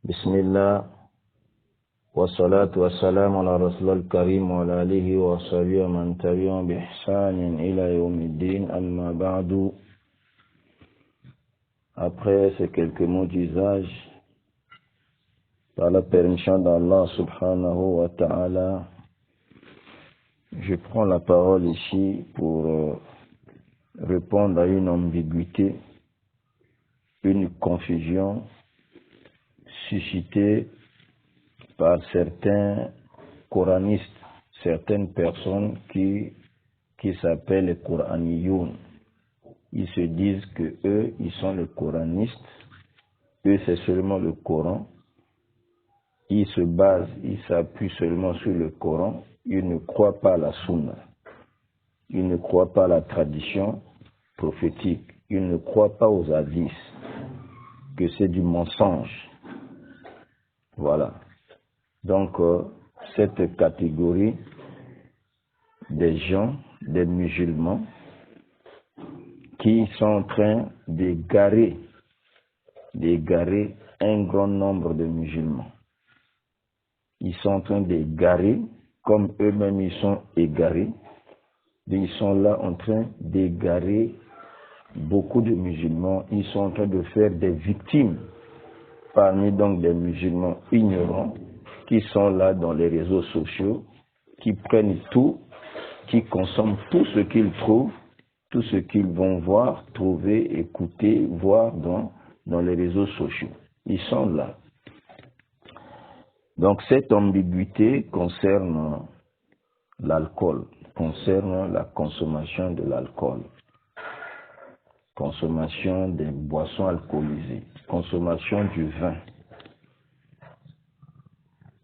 بسم الله والصلاة والسلام على رسول الكريم وعلى آله وصحبه ومن تبعهم بإحسان إلى يوم الدين أما بعد. Après ces quelques mots d'usage, par la permission d'Allah subhanahu wa ta'ala, je prends la parole ici pour répondre à une ambiguïté, une confusion suscitée par certains coranistes, certaines personnes qui s'appellent les coraniyoun. Ils se disent que eux, ils sont les coranistes, eux c'est seulement le Coran. Ils se basent, ils s'appuient seulement sur le Coran, ils ne croient pas à la Sunna, ils ne croient pas à la tradition prophétique, ils ne croient pas aux hadiths, que c'est du mensonge. Voilà. Donc, cette catégorie des gens, des musulmans, qui sont en train d'égarer un grand nombre de musulmans. Ils sont en train d'égarer, comme eux-mêmes ils sont égarés, ils sont là en train d'égarer beaucoup de musulmans. Ils sont en train de faire des victimes parmi donc des musulmans ignorants qui sont là dans les réseaux sociaux, qui prennent tout, qui consomment tout ce qu'ils trouvent, tout ce qu'ils vont voir, trouver, écouter, voir dans les réseaux sociaux. Ils sont là. Donc cette ambiguïté concerne l'alcool, concerne la consommation de l'alcool, consommation des boissons alcoolisées, consommation du vin.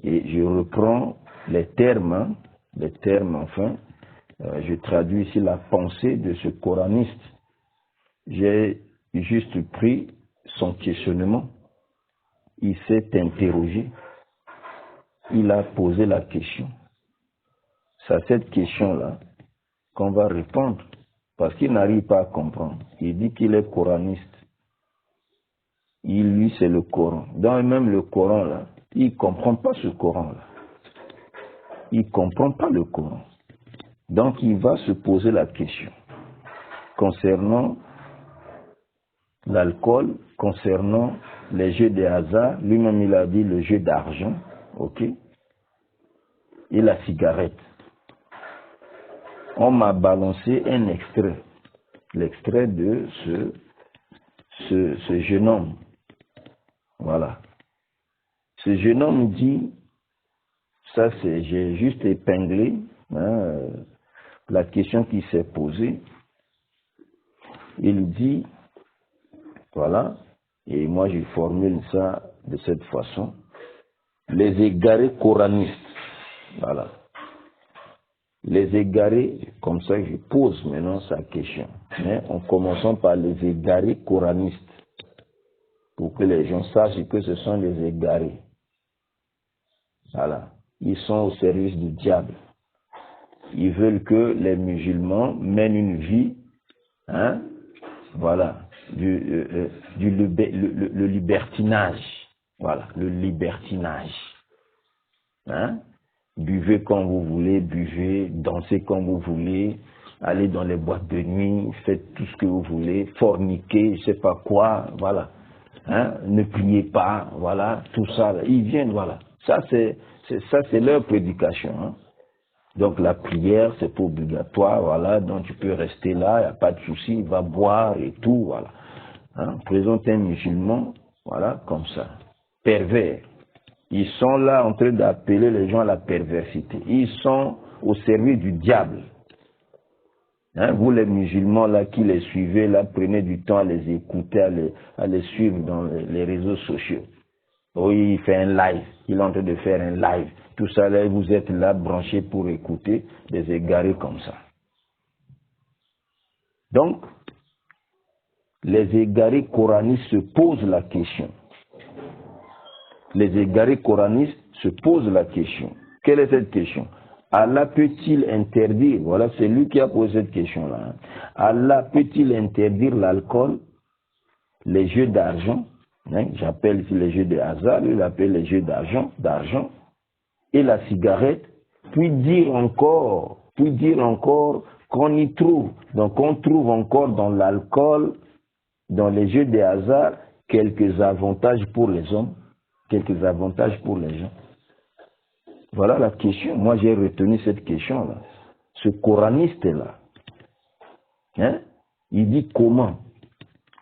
Et je reprends les termes enfin, je traduis ici la pensée de ce coraniste. J'ai juste pris son questionnement, il s'est interrogé, il a posé la question. C'est à cette question-là qu'on va répondre, parce qu'il n'arrive pas à comprendre. Il dit qu'il est coraniste. Lui, c'est le Coran. Dans même le Coran, là, il ne comprend pas ce Coran-là. Il ne comprend pas le Coran. Donc, il va se poser la question concernant l'alcool, concernant les jeux de hasard. Lui-même, il a dit le jeu d'argent, ok, et la cigarette. On m'a balancé un extrait, l'extrait de ce jeune homme. Voilà. Ce jeune homme dit, ça c'est, j'ai juste épinglé la question qui s'est posée. Il dit, voilà, et moi je formule ça de cette façon, les égarés coranistes, voilà. Les égarés, comme ça je pose maintenant sa question, mais en commençant par les égarés coranistes, pour que les gens sachent que ce sont les égarés. Voilà. Ils sont au service du diable. Ils veulent que les musulmans mènent une vie, voilà, le libertinage. Voilà, le libertinage. Buvez quand vous voulez, buvez, dansez quand vous voulez, allez dans les boîtes de nuit, faites tout ce que vous voulez, forniquez, je sais pas quoi, voilà. Ne priez pas, voilà, tout ça, ils viennent, voilà. Ça c'est leur prédication. Donc la prière, c'est pas obligatoire, voilà, donc tu peux rester là, il n'y a pas de souci, il va boire et tout, voilà. Présente un musulman, voilà, comme ça, pervers. Ils sont là en train d'appeler les gens à la perversité. Ils sont au service du diable. Vous les musulmans là qui les suivez, là, prenez du temps à les écouter, à les suivre dans les réseaux sociaux. Oui, il fait un live, il est en train de faire un live. Tout ça là, vous êtes là branchés pour écouter des égarés comme ça. Donc, les égarés coranistes se posent la question. Les égarés coranistes se posent la question. Quelle est cette question? Allah peut-il interdire, voilà, c'est lui qui a posé cette question-là. Allah peut-il interdire l'alcool, les jeux d'argent, Hein, j'appelle ici les jeux de hasard, lui il appelle les jeux d'argent, et la cigarette, puis dire encore qu'on y trouve. Donc on trouve encore dans l'alcool, dans les jeux de hasard, quelques avantages pour les hommes, quelques avantages pour les gens. Voilà la question. Moi j'ai retenu cette question-là. Ce coraniste-là, hein, il dit comment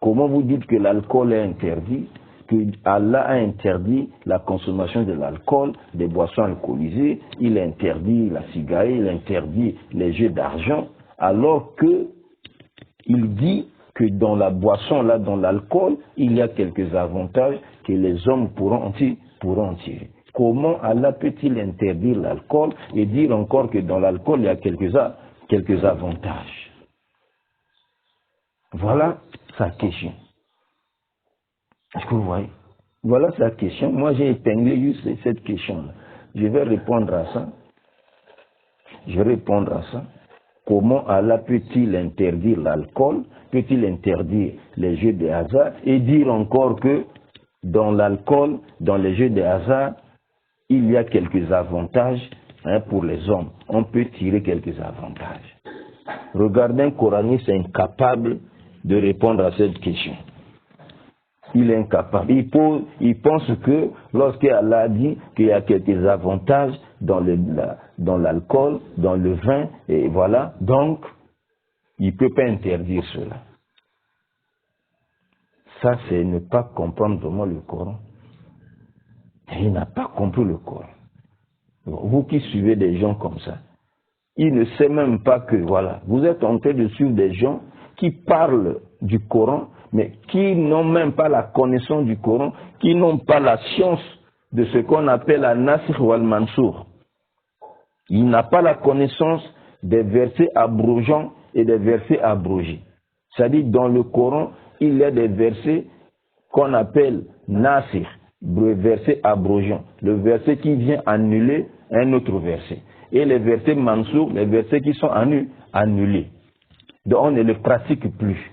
vous dites que l'alcool est interdit, que Allah a interdit la consommation de l'alcool, des boissons alcoolisées, il interdit la cigarette, il interdit les jeux d'argent, alors que il dit que dans la boisson, là, dans l'alcool, il y a quelques avantages que les hommes pourront en tirer. Comment Allah peut-il interdire l'alcool et dire encore que dans l'alcool, il y a quelques avantages? Voilà sa question. Est-ce que vous voyez? Voilà sa question. Moi, j'ai épinglé juste cette question-là. Je vais répondre à ça. Comment Allah peut-il interdire l'alcool? Peut-il interdire les jeux de hasard? Et dire encore que dans l'alcool, dans les jeux de hasard, il y a quelques avantages, hein, pour les hommes. On peut tirer quelques avantages. Regardez un coraniste incapable de répondre à cette question. Il est incapable. Il pense que lorsqu'Allah dit qu'il y a quelques avantages dans l'alcool, dans le vin, et voilà, donc il ne peut pas interdire cela. Ça, c'est ne pas comprendre vraiment le Coran. Il n'a pas compris le Coran. Vous qui suivez des gens comme ça, il ne sait même pas que, voilà, vous êtes en train de suivre des gens qui parlent du Coran, mais qui n'ont même pas la connaissance du Coran, qui n'ont pas la science de ce qu'on appelle la Nasikh wal Mansour. Il n'a pas la connaissance des versets abrogeants et des versets abrogés. C'est-à-dire, dans le Coran, il y a des versets qu'on appelle Nasikh, le verset abrogeant, le verset qui vient annuler un autre verset. Et les versets Mansour, les versets qui sont annulés. Donc on ne les pratique plus.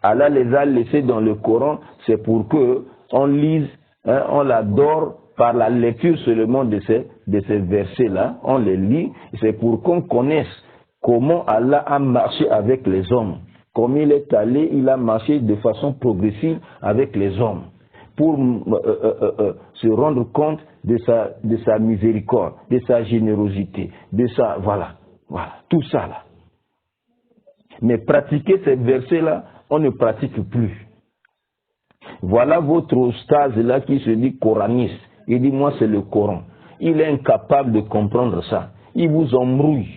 Allah les a laissés dans le Coran, c'est pour que on lise, hein, on l'adore par la lecture seulement de ces versets-là. On les lit, c'est pour qu'on connaisse comment Allah a marché avec les hommes. Comme il est allé, il a marché de façon progressive avec les hommes. Pour se rendre compte de sa miséricorde, de sa générosité, de sa... Voilà, tout ça là. Mais pratiquer ces versets-là, on ne pratique plus. Voilà votre ostase là qui se dit coraniste. Il dit, moi c'est le Coran. Il est incapable de comprendre ça. Il vous embrouille.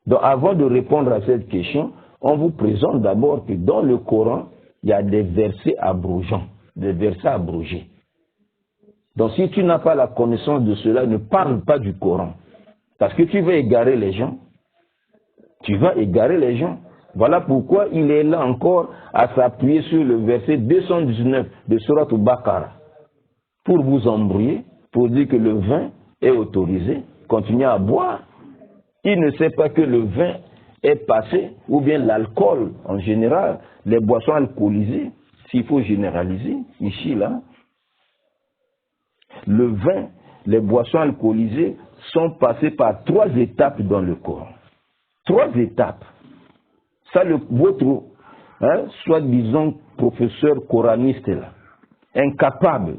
Donc avant de répondre à cette question, on vous présente d'abord que dans le Coran, il y a des versets abrogeants, des versets abrogés. Donc si tu n'as pas la connaissance de cela, ne parle pas du Coran. Parce que tu vas égarer les gens. Tu vas égarer les gens. Voilà pourquoi il est là encore à s'appuyer sur le verset 219 de Surat Al-Baqarah. Pour vous embrouiller, pour dire que le vin est autorisé, continuez à boire. Il ne sait pas que le vin est passé, ou bien l'alcool en général, les boissons alcoolisées, s'il faut généraliser, ici, là. Le vin, les boissons alcoolisées sont passées par 3 étapes dans le Coran. 3 étapes. Ça, votre, soi-disant professeur coraniste là, incapable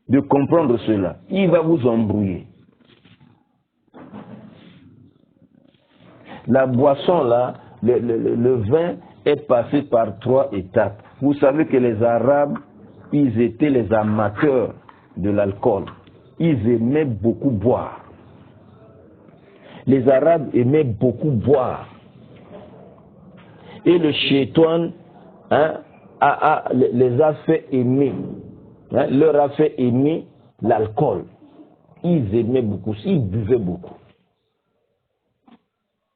de comprendre cela, il va vous embrouiller. La boisson là, le vin est passé par 3 étapes. Vous savez que les Arabes, ils étaient les amateurs de l'alcool. Ils aimaient beaucoup boire. Les Arabes aimaient beaucoup boire. Et le shaitan les a fait aimer, leur a fait aimer l'alcool. Ils aimaient beaucoup, ils buvaient beaucoup.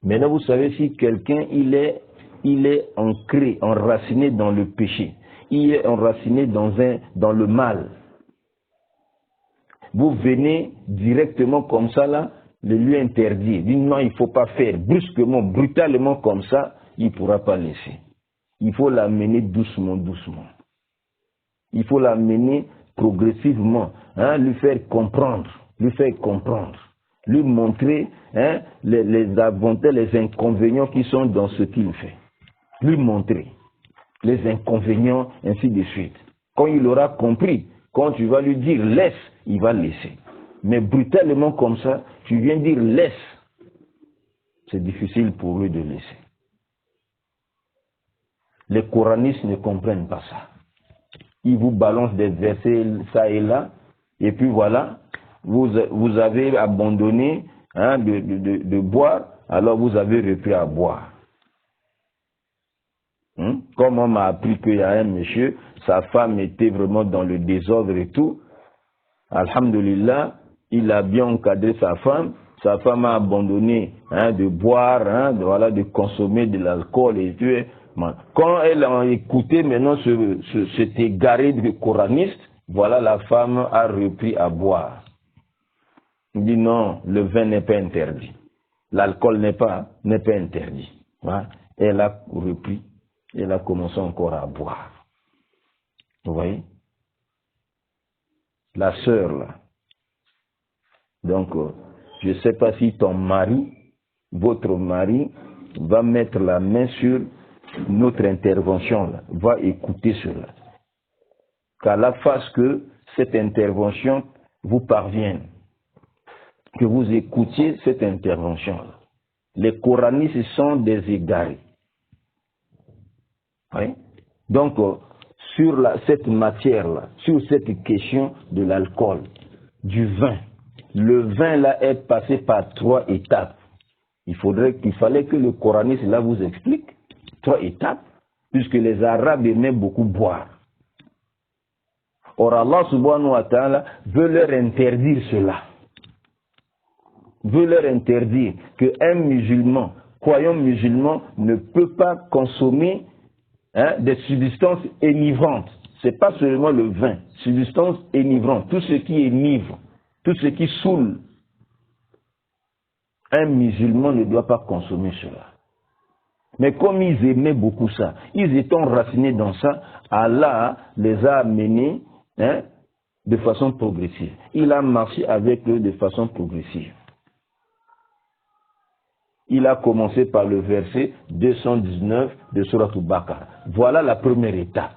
Maintenant, vous savez, si quelqu'un il est ancré, enraciné dans le péché, il est enraciné dans le mal. Vous venez directement comme ça là, le lui interdire. Dit non, il ne faut pas faire. Brusquement, brutalement comme ça, il ne pourra pas laisser. il faut l'amener doucement, doucement. Il faut l'amener progressivement, hein, lui faire comprendre, lui montrer, hein, les avantages, les inconvénients qui sont dans ce qu'il fait. Lui montrer les inconvénients, ainsi de suite. Quand il aura compris, quand tu vas lui dire laisse, il va laisser. Mais brutalement comme ça, tu viens dire laisse, c'est difficile pour lui de laisser. Les coranistes ne comprennent pas ça. Ils vous balancent des versets ça et là, et puis voilà, vous avez abandonné, hein, de boire, alors vous avez repris à boire. Comme on m'a appris qu'il y a un monsieur, sa femme était vraiment dans le désordre et tout, alhamdulillah, il a bien encadré sa femme a abandonné, hein, de boire, hein, de consommer de l'alcool et tout. Quand elle a écouté maintenant cet égaré de coraniste, voilà, la femme a repris à boire. Il dit non, le vin n'est pas interdit. L'alcool n'est pas interdit. Voilà. Elle a repris, elle a commencé encore à boire. Vous voyez? La sœur, là. Donc, je ne sais pas si ton mari, votre mari, va mettre la main sur notre intervention, là, va écouter cela. Qu'Allah fasse que cette intervention vous parvienne, que vous écoutiez cette intervention-là. Les coranistes sont des égarés. Oui? Donc, sur cette matière-là, sur cette question de l'alcool, du vin, le vin là est passé par 3 étapes. Il fallait que le coraniste là vous explique 3 étapes, puisque les Arabes aimaient beaucoup boire. Or Allah subhanahu wa ta'ala veut leur interdire cela. Veut leur interdire qu'un musulman, croyant musulman, ne peut pas consommer, hein, des substances énivrantes. C'est pas seulement le vin, substances énivrantes, tout ce qui énivre, tout ce qui saoule. Un musulman ne doit pas consommer cela. Mais comme ils aimaient beaucoup ça, ils étaient enracinés dans ça, Allah les a amenés, hein, de façon progressive. Il a marché avec eux de façon progressive. Il a commencé par le verset 219 de Sourate Al-Baqarah. Voilà la première étape.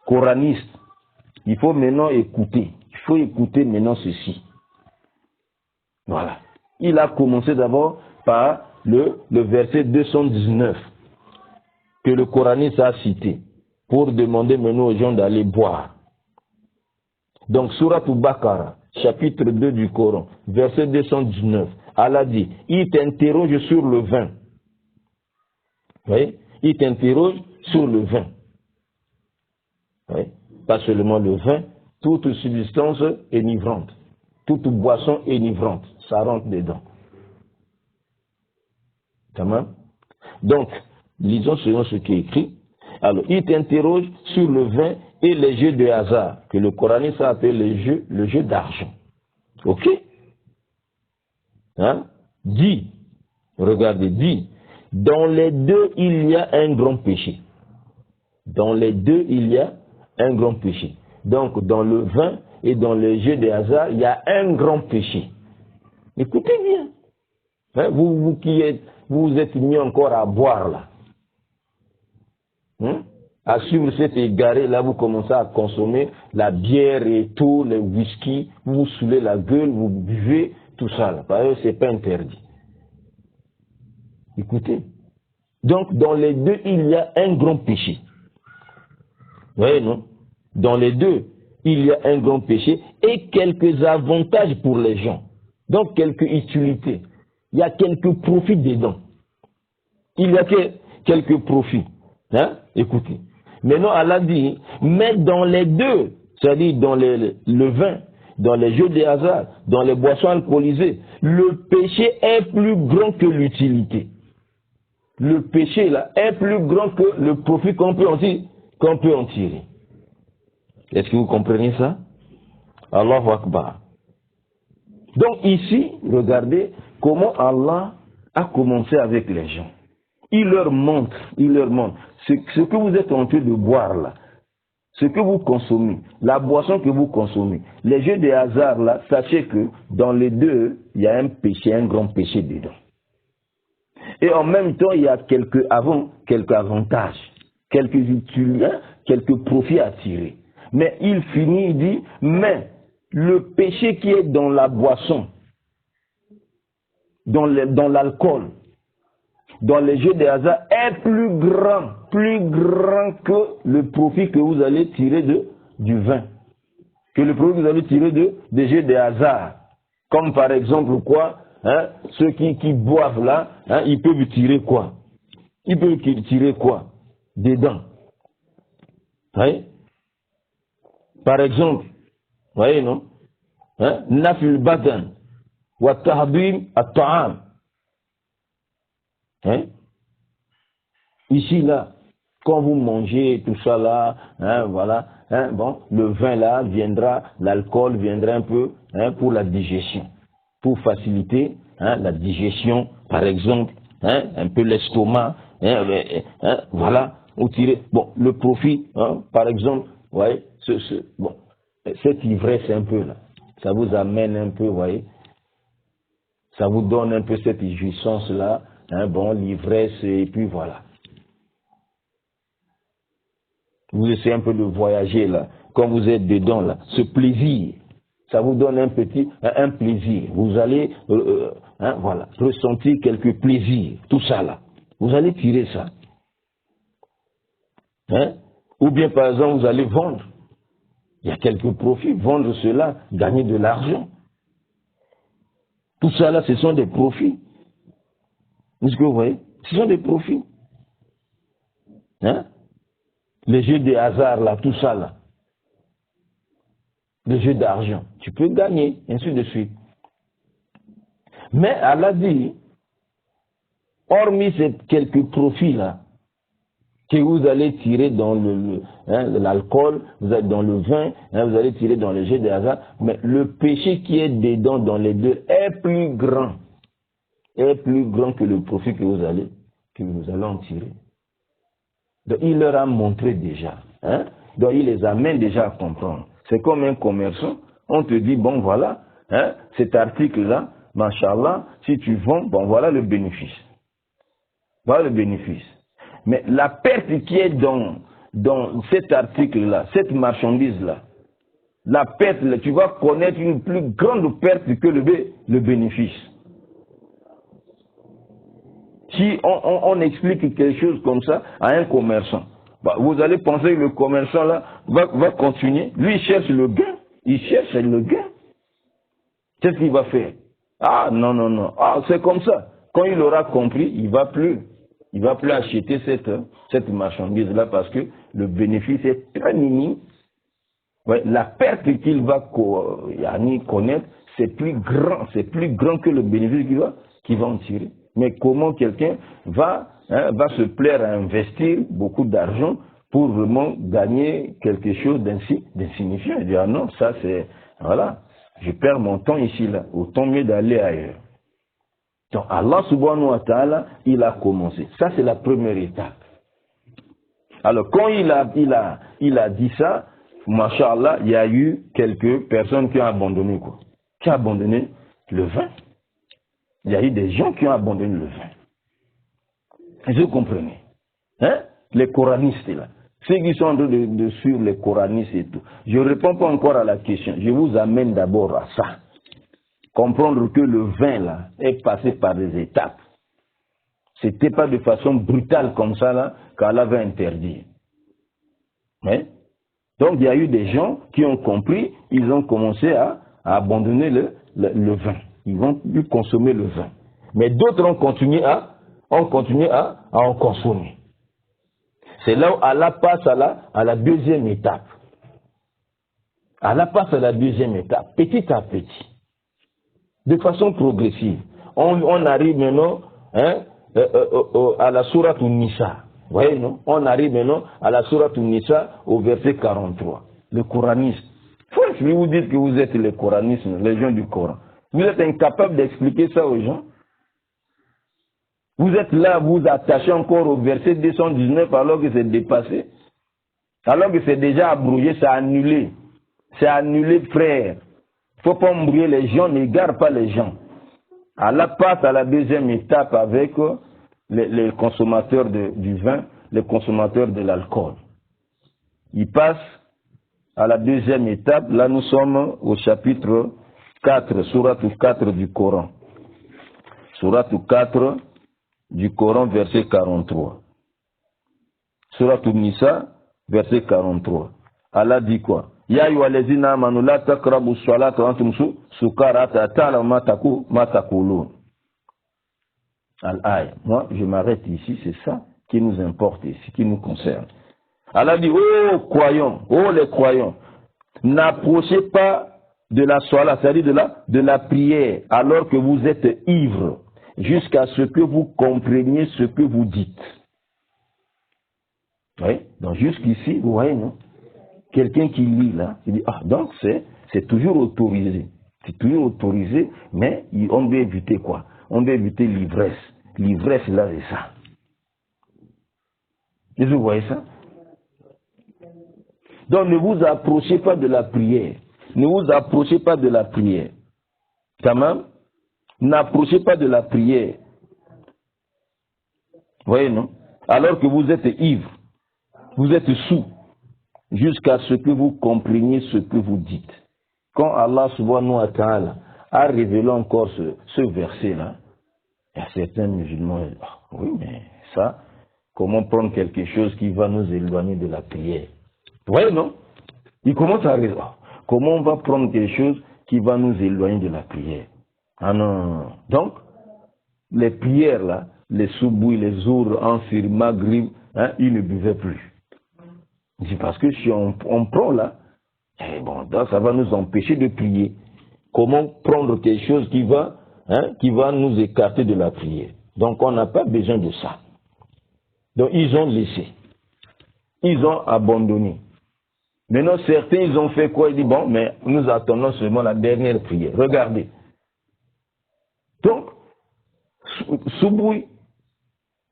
Coraniste, il faut maintenant écouter. Il faut écouter maintenant ceci. Voilà. Il a commencé d'abord par le verset 219 que le coraniste a cité pour demander maintenant aux gens d'aller boire. Donc, Sourate Al-Baqarah, chapitre 2 du Coran, verset 219, Allah dit, il t'interroge sur le vin. Vous voyez? Il t'interroge sur le vin. Vous voyez? Pas seulement le vin, toute substance énivrante, toute boisson énivrante, ça rentre dedans. Tamam? Donc, lisons selon ce qui est écrit. Alors, il t'interroge sur le vin et les jeux de hasard, que le coraniste appelle le jeu d'argent. Ok? Hein? Dis, regardez, dis, dans les deux, il y a un grand péché. Dans les deux, il y a un grand péché. Donc, dans le vin et dans les jeux de hasard, il y a un grand péché. Écoutez bien. Hein? Vous qui êtes mis encore à boire là. À suivre cet égaré là, vous commencez à consommer la bière et tout, le whisky, vous vous saoulez la gueule, vous buvez, tout ça là. Parce que c'est pas interdit. Écoutez. Donc, dans les deux, il y a un grand péché. Vous voyez, non? Dans les deux, il y a un grand péché et quelques avantages pour les gens. Donc, quelques utilités. Il y a quelques profits dedans. Il y a quelques profits. Hein? Écoutez. Maintenant, Allah dit, mais dans les deux, c'est-à-dire dans le vin, dans les jeux de hasard, dans les boissons alcoolisées, le péché est plus grand que l'utilité. Le péché là est plus grand que le profit qu'on peut en tirer. Est-ce que vous comprenez ça? Allahu Akbar. Donc ici, regardez comment Allah a commencé avec les gens. Il leur montre. Ce que vous êtes en train de boire là, ce que vous consommez, la boisson que vous consommez, les jeux de hasard là, sachez que dans les deux, il y a un péché, un grand péché dedans. Et en même temps, il y a quelques avantages, quelques profits à tirer. Mais il finit, il dit, mais le péché qui est dans la boisson, dans l'alcool, dans les jeux de hasard est plus grand que le profit que vous allez tirer du vin, que le profit que vous allez tirer des jeux de hasard. Comme par exemple quoi, hein, ceux qui boivent là, hein, ils peuvent tirer quoi? Ils peuvent tirer quoi? Dedans. Oui? Par exemple, voyez non? Hein? Nafil badan wa tahdim at-ta'am. Hein? Ici, là, quand vous mangez tout ça là, hein, voilà, hein, bon, le vin là viendra, l'alcool viendra un peu, hein, pour la digestion, pour faciliter, hein, la digestion, par exemple, hein, un peu l'estomac, hein, voilà, vous tirez, bon, le profit, hein, par exemple, voyez, bon, cette ivresse un peu là, ça vous amène un peu, voyez, ça vous donne un peu cette jouissance là, hein, bon, l'ivresse, et puis voilà. Vous essayez un peu de voyager là, quand vous êtes dedans là, ce plaisir, ça vous donne un plaisir. Vous allez, hein, voilà, ressentir quelques plaisirs, tout ça là. Vous allez tirer ça. Hein? Ou bien par exemple, vous allez vendre. Il y a quelques profits, vendre cela, gagner de l'argent. Tout ça là, ce sont des profits. Est-ce que vous voyez? Ce sont des profits. Hein? Les jeux de hasard là, tout ça là. Les jeux d'argent. Tu peux gagner, ainsi de suite. Mais Allah dit, hormis ces quelques profits là, que vous allez tirer dans l'alcool, vous êtes dans le vin, hein, vous allez tirer dans les jeux de hasard, mais le péché qui est dedans dans les deux est plus grand que le profit que vous allez en tirer. Donc il leur a montré déjà, hein? Donc il les amène déjà à comprendre. C'est comme un commerçant, on te dit, bon voilà, hein, cet article-là, machallah, si tu vends, bon voilà le bénéfice. Voilà le bénéfice. Mais la perte qui est dans cet article-là, cette marchandise-là, la perte, là, tu vas connaître une plus grande perte que le bénéfice. Si on explique quelque chose comme ça à un commerçant, bah, vous allez penser que le commerçant là va continuer. Lui, il cherche le gain. Il cherche le gain. Qu'est-ce qu'il va faire? Ah, non. Ah, c'est comme ça. Quand il aura compris, il va plus acheter cette marchandise-là parce que le bénéfice est très minime. Ouais, la perte qu'il va connaître, c'est plus grand que le bénéfice qu'il va en tirer. Mais comment quelqu'un va se plaire à investir beaucoup d'argent pour vraiment gagner quelque chose d'insignifiant? Il dit, ah non, ça c'est, voilà, je perds mon temps ici, là, autant mieux d'aller ailleurs. Donc Allah subhanahu wa ta'ala, il a commencé. Ça c'est la première étape. Alors quand il a dit ça, Masha'Allah, il y a eu quelques personnes qui ont abandonné quoi? Qui ont abandonné le vin. Il y a eu des gens qui ont abandonné le vin. Est-ce que vous comprenez? Hein? Les coranistes là. Ceux qui sont en train de suivre les coranistes et tout. Je ne réponds pas encore à la question. Je vous amène d'abord à ça. Comprendre que le vin là est passé par des étapes. C'était pas de façon brutale comme ça là qu'Allah va interdire. Hein? Donc il y a eu des gens qui ont compris, ils ont commencé à abandonner le vin. Ils vont plus consommer le vin. Mais d'autres ont continué à en consommer. C'est là où Allah passe à la deuxième étape. Allah passe à la deuxième étape, petit à petit, de façon progressive. On arrive maintenant, hein, à la sourate Nisa. Vous voyez, non? On arrive maintenant à la sourate Nisa au verset 43. Le coranisme. Si vous dites que vous êtes les coranistes, les gens du Coran, vous êtes incapable d'expliquer ça aux gens. Vous êtes là, vous attachez encore au verset 219 alors que c'est dépassé. Alors que c'est déjà abrogé, c'est annulé. C'est annulé, frère. Il ne faut pas embrouiller les gens, n'égare pas les gens. Allah passe à la deuxième étape avec les consommateurs du vin, les consommateurs de l'alcool. Il passe à la deuxième étape. Là, nous sommes au chapitre 4, sourate 4 du Coran. Sourate 4 du Coran, verset 43. Sourate Nisa, verset 43. Allah dit quoi? Ya ayyuhallazina amanu la taqrabu as-salata wa antum sukara hatta ta'lamu ma taqulun. Al-Aya. Moi, je m'arrête ici, c'est ça qui nous importe ici, qui nous concerne. Allah dit, oh croyants, oh les croyants, n'approchez pas de la salat, c'est-à-dire de la prière, alors que vous êtes ivres, jusqu'à ce que vous compreniez ce que vous dites. Oui, donc jusqu'ici, vous voyez, non? Quelqu'un qui lit là, il dit, ah, donc c'est toujours autorisé. C'est toujours autorisé, mais on doit éviter quoi? On doit éviter l'ivresse. L'ivresse, là, c'est ça. Et vous voyez ça? Donc, ne vous approchez pas de la prière. Ne vous approchez pas de la prière. Quand même, n'approchez pas de la prière. Vous voyez, non? Alors que vous êtes ivre, vous êtes sous, jusqu'à ce que vous compreniez ce que vous dites. Quand Allah subhanahu wa ta'ala a révélé encore ce verset-là, il y a certains musulmans qui disent, oh, oui, mais ça, comment prendre quelque chose qui va nous éloigner de la prière? Vous voyez, non? Ils commencent à raisonner. Comment on va prendre quelque chose qui va nous éloigner de la prière? Ah non. Donc, les prières là, les soubouis, les zours, ansir, maghrib, hein, ils ne buvaient plus. C'est parce que si on prend là, eh bon, donc ça va nous empêcher de prier. Comment prendre quelque chose qui va nous écarter de la prière? Donc on n'a pas besoin de ça. Donc ils ont laissé. Ils ont abandonné. Maintenant certains, ils ont fait quoi? Ils disent, bon, mais nous attendons seulement la dernière prière. Regardez. Donc, Souboui,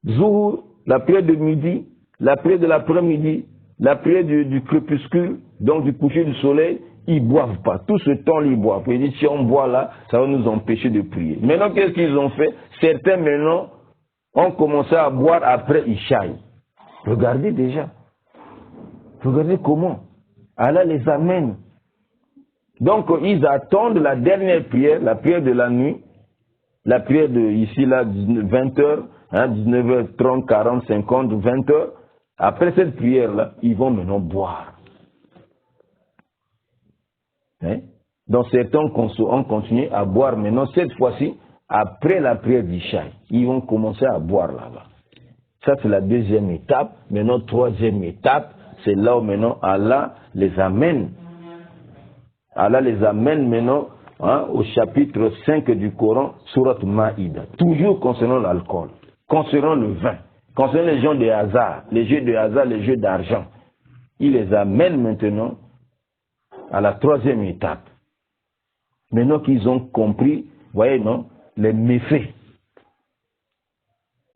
Zour, la prière de midi, la prière de l'après-midi, la prière du crépuscule, donc du coucher du soleil, ils ne boivent pas. Tout ce temps-là, ils boivent. Ils disent, si on boit là, ça va nous empêcher de prier. Maintenant, qu'est-ce qu'ils ont fait? Certains, maintenant, ont commencé à boire après Ishaï. Regardez déjà. Regardez comment. Allah les amène. Donc, ils attendent la dernière prière, la prière de la nuit, la prière de ici, là, 20h, hein, 19h30, 40, 50, 20h. Après cette prière-là, ils vont maintenant boire. Hein? Donc certains ont continué à boire maintenant, cette fois-ci, après la prière d'Ishaï. Ils vont commencer à boire là-bas. Ça, c'est la deuxième étape. Maintenant, troisième étape, c'est là où maintenant Allah les amène. Allah les amène maintenant, hein, au chapitre 5 du Coran, Sourate Maïda. Toujours concernant l'alcool, concernant le vin, concernant les gens de hasard, les jeux de hasard, les jeux d'argent. Il les amène maintenant à la troisième étape. Maintenant qu'ils ont compris, voyez, non, les méfaits.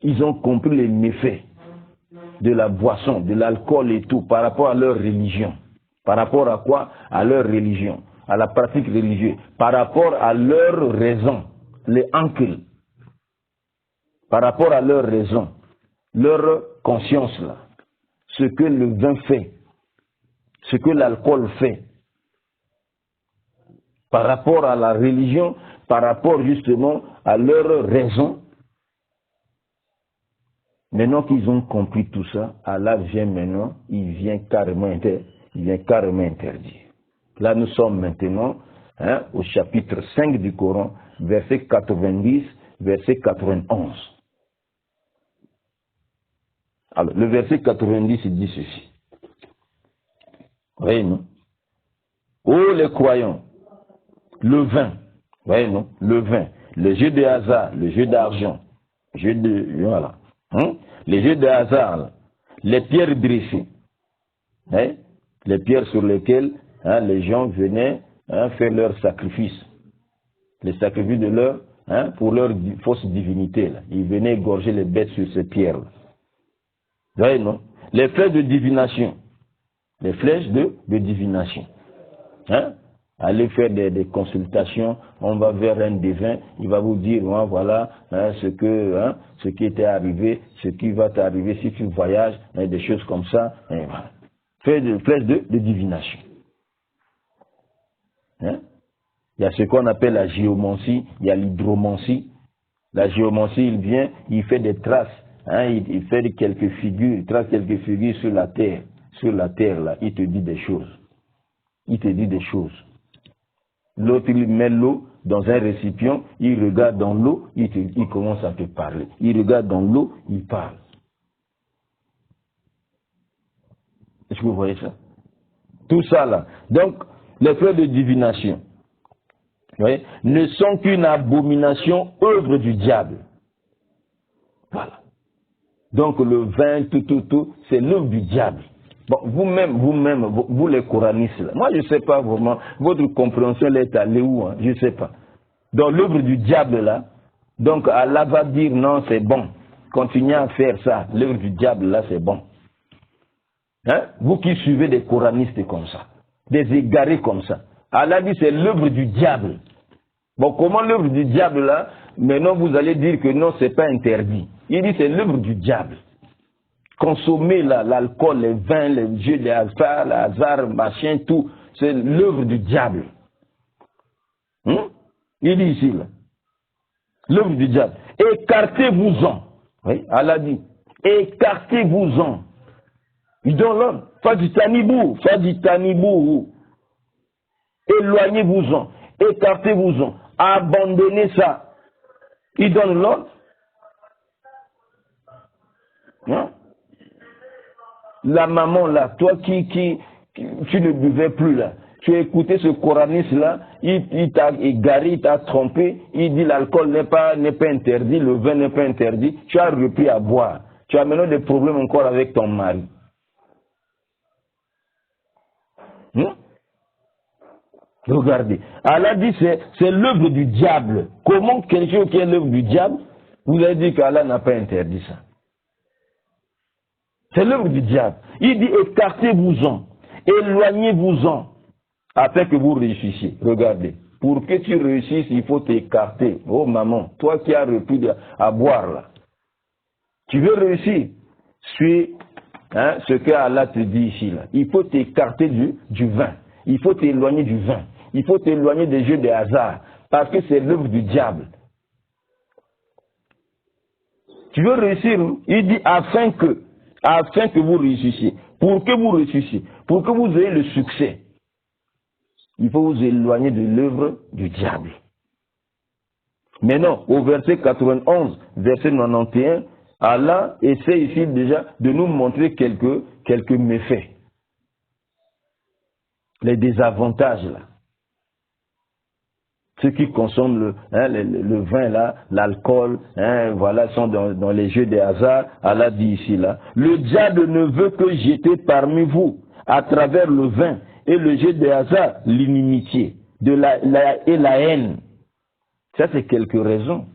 Ils ont compris les méfaits de la boisson, de l'alcool et tout, par rapport à leur religion. Par rapport à quoi? À leur religion, à la pratique religieuse. Par rapport à leur raison, les ancles. Par rapport à leur raison, leur conscience là. Ce que le vin fait, ce que l'alcool fait. Par rapport à la religion, par rapport justement à leur raison. Maintenant qu'ils ont compris tout ça, Allah vient maintenant, il vient carrément interdire. Là nous sommes maintenant, hein, au chapitre 5 du Coran, verset 90, verset 91. Alors le verset 90 il dit ceci. Voyez, non? Oh les croyants, le vin, voyez, non? Le vin, le jeu de hasard, le jeu d'argent, voilà. Hein? Les jeux de hasard, là, les pierres dressées, hein? Les pierres sur lesquelles, hein, les gens venaient, hein, faire leurs sacrifices, les sacrifices de hein, pour leur fausse divinité. Là. Ils venaient égorger les bêtes sur ces pierres-là. Vous voyez, non? Les flèches de divination. Les flèches de divination. Hein? Allez faire des consultations, on va vers un devin, il va vous dire, hein, voilà hein, ce qui était arrivé, ce qui va t'arriver si tu voyages, hein, des choses comme ça. Et voilà. Faire des flèches de divination. Hein? Il y a ce qu'on appelle la géomancie, il y a l'hydromancie. La géomancie, il vient, il fait des traces, hein, il fait quelques figures, il trace quelques figures sur la terre là, il te dit des choses. Il te dit des choses. L'autre, il met l'eau dans un récipient, il regarde dans l'eau, il commence à te parler. Il regarde dans l'eau, il parle. Est-ce que vous voyez ça? Tout ça là. Donc, les fleurs de divination, vous voyez, ne sont qu'une abomination, œuvre du diable. Voilà. Donc, le vin, tout, c'est l'œuvre du diable. Bon, vous-même, vous les coranistes, là. Moi je ne sais pas vraiment, votre compréhension est allée où, hein? Je ne sais pas. Dans l'œuvre du diable là, donc Allah va dire non, c'est bon, continuez à faire ça, l'œuvre du diable là, c'est bon. Hein? Vous qui suivez des coranistes comme ça, des égarés comme ça, Allah dit c'est l'œuvre du diable. Bon, comment l'œuvre du diable là, maintenant vous allez dire que non, c'est pas interdit. Il dit c'est l'œuvre du diable. Consommer l'alcool, les vins, les jeux, les hasards, machin, tout, c'est l'œuvre du diable. Il dit ici, là, l'œuvre du diable. Écartez-vous-en. Oui, Allah dit, écartez-vous-en. Il donne l'homme, faditanibou. Éloignez-vous-en, écartez-vous-en, abandonnez ça. Il donne l'ordre. Hein? La maman là, toi qui tu ne buvais plus là, tu as écouté ce coraniste là, il t'a égaré, il t'a trompé, il dit l'alcool n'est pas interdit, le vin n'est pas interdit, tu as repris à boire, tu as maintenant des problèmes encore avec ton mari. Regardez, Allah dit c'est l'œuvre du diable. Comment quelque chose qui est l'œuvre du diable, vous avez dit qu'Allah n'a pas interdit ça? C'est l'œuvre du diable. Il dit écartez-vous-en, éloignez-vous-en, afin que vous réussissiez. Regardez, pour que tu réussisses, il faut t'écarter. Oh maman, toi qui as repris à boire là, tu veux réussir, suis ce que Allah te dit ici là. Il faut t'écarter du vin, il faut t'éloigner du vin, il faut t'éloigner des jeux de hasard, parce que c'est l'œuvre du diable. Tu veux réussir, il dit afin que vous réussissiez. Pour que vous réussissiez, pour que vous ayez le succès, il faut vous éloigner de l'œuvre du diable. Maintenant, au verset 91, verset 91, Allah essaie ici déjà de nous montrer quelques méfaits. Les désavantages là. Ceux qui consomment le vin là, l'alcool, voilà, sont dans les jeux des hasards. Allah dit ici là, le diable ne veut que jeter parmi vous, à travers le vin et le jeu des hasards, l'inimitié, et la haine. Ça c'est quelques raisons.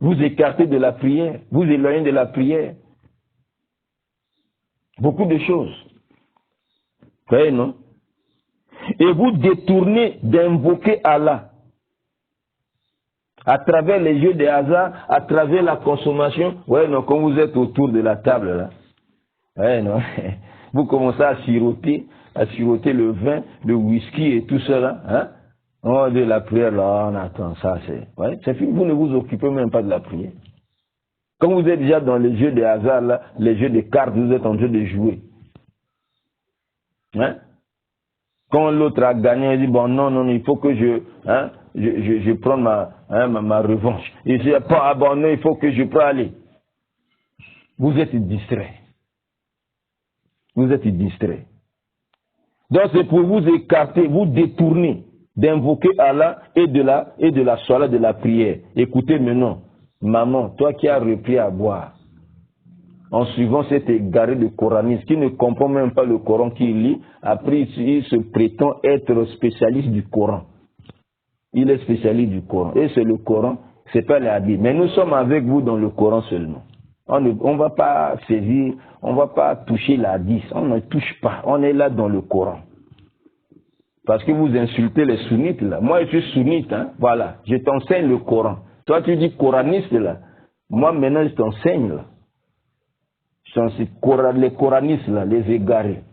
Vous écartez de la prière, vous éloignez de la prière. Beaucoup de choses. Vous voyez, non? Et vous détournez d'invoquer Allah à travers les jeux de hasard, à travers la consommation. Ouais, non, quand vous êtes autour de la table là, ouais, non, vous commencez à siroter le vin, le whisky et tout cela, hein? Oh, de la prière là, on attend ça, c'est fini. Vous ne vous occupez même pas de la prière. Quand vous êtes déjà dans les jeux de hasard là, les jeux de cartes, vous êtes en train de jouer, hein? Quand l'autre a gagné, il dit, bon, non, il faut que je prenne ma revanche. Et je n'ai pas abandonné, il faut que je puisse aller. Vous êtes distrait. Vous êtes distrait. Donc c'est pour vous écarter, vous détourner, d'invoquer Allah et de la soirée de la prière. Écoutez maintenant, maman, toi qui as repris à boire, en suivant cet égaré de coraniste qui ne comprend même pas le Coran qu'il lit, après il se prétend être spécialiste du Coran. Il est spécialiste du Coran. Et c'est le Coran, c'est pas les hadiths. Mais nous sommes avec vous dans le Coran seulement. On ne va pas saisir, on ne va pas toucher l'hadith. On ne touche pas. On est là dans le Coran. Parce que vous insultez les sunnites là. Moi je suis sunnite, hein. Voilà. Je t'enseigne le Coran. Toi tu dis coraniste là. Moi maintenant je t'enseigne là. Les coranistes là, les égarés.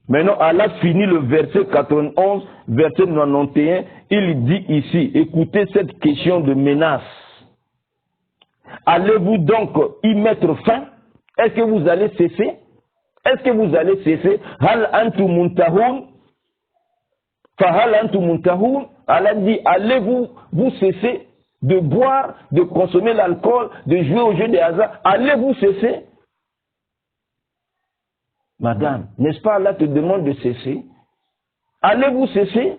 Maintenant, Allah finit le verset 91, verset 91, il dit ici, écoutez cette question de menace. Allez-vous donc y mettre fin? Est-ce que vous allez cesser? Est-ce que vous allez cesser? Hal antum muntahun? Fahal antum muntahun? Allah dit, allez-vous vous cesser de boire, de consommer l'alcool, de jouer au jeu des hasards? Allez-vous cesser? Madame, n'est-ce pas Allah te demande de cesser? Allez-vous cesser?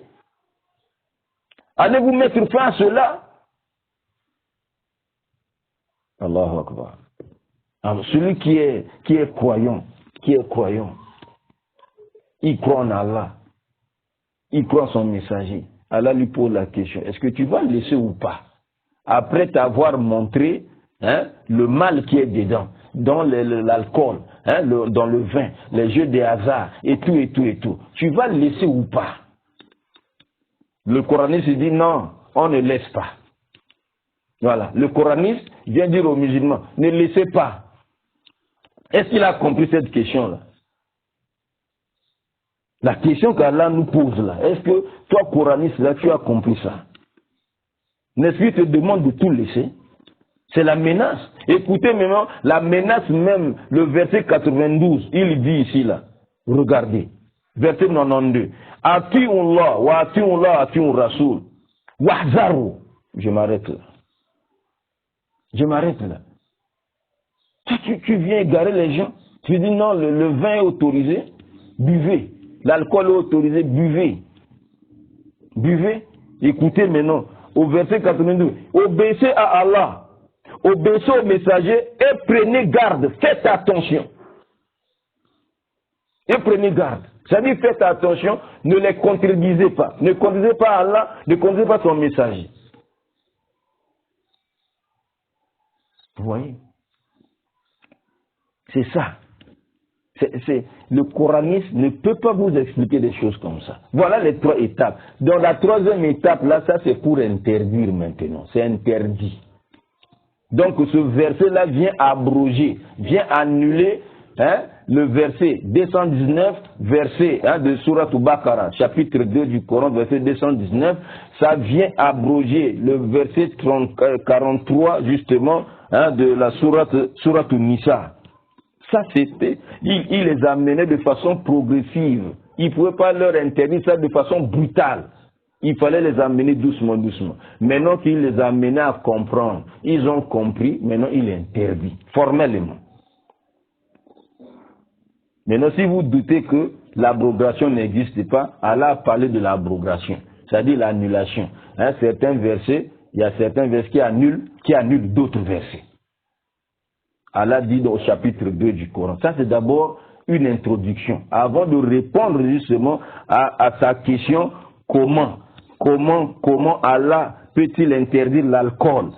Allez-vous mettre fin à cela? Allahu Akbar. Alors, celui qui est croyant, il croit en Allah, il croit en son messager. Allah lui pose la question, est-ce que tu vas le laisser ou pas? Après t'avoir montré le mal qui est dedans, dans l'alcool, dans le vin, les jeux de hasard, et tout. Tu vas le laisser ou pas? Le coraniste dit non, on ne laisse pas. Voilà, le coraniste vient dire aux musulmans, ne laissez pas. Est-ce qu'il a compris cette question-là? La question qu'Allah nous pose là, est-ce que toi, coraniste, là, tu as compris ça? N'est-ce qu'il te demande de tout laisser? C'est la menace. Écoutez maintenant, la menace même, le verset 92, il dit ici là, regardez, verset 92, Ati'ullah wa ati'ullah ati'ur rasoul, wahzaru. Je m'arrête là. Tu viens égarer les gens. Tu dis non, le vin est autorisé, buvez. L'alcool est autorisé, buvez. Écoutez maintenant, au verset 92, obéissez à Allah, obéissez au messager et prenez garde, faites attention. Et prenez garde. C'est-à-dire faites attention, ne les contredisez pas. Ne contredisez pas Allah, ne contredisez pas son messager. Vous voyez? C'est ça. Le coraniste ne peut pas vous expliquer des choses comme ça. Voilà les 3 étapes. Dans la 3e étape, là, ça c'est pour interdire maintenant. C'est interdit. Donc ce verset-là vient abroger, vient annuler le verset 219, verset de Surat Al-Baqarah, chapitre 2 du Coran, verset 219. Ça vient abroger le verset 43 justement de la Surat Al-Nisa. Ça c'était, il les amenait de façon progressive. Il ne pouvait pas leur interdire ça de façon brutale. Il fallait les amener doucement. Maintenant qu'il les a amenés à comprendre, ils ont compris, maintenant il interdit, formellement. Maintenant, si vous doutez que l'abrogation n'existe pas, Allah a parlé de l'abrogation, c'est-à-dire l'annulation. Certains versets, il y a certains versets qui annulent d'autres versets. Allah dit au chapitre 2 du Coran. Ça, c'est d'abord une introduction. Avant de répondre justement à sa question, comment Allah peut-il interdire l'alcool,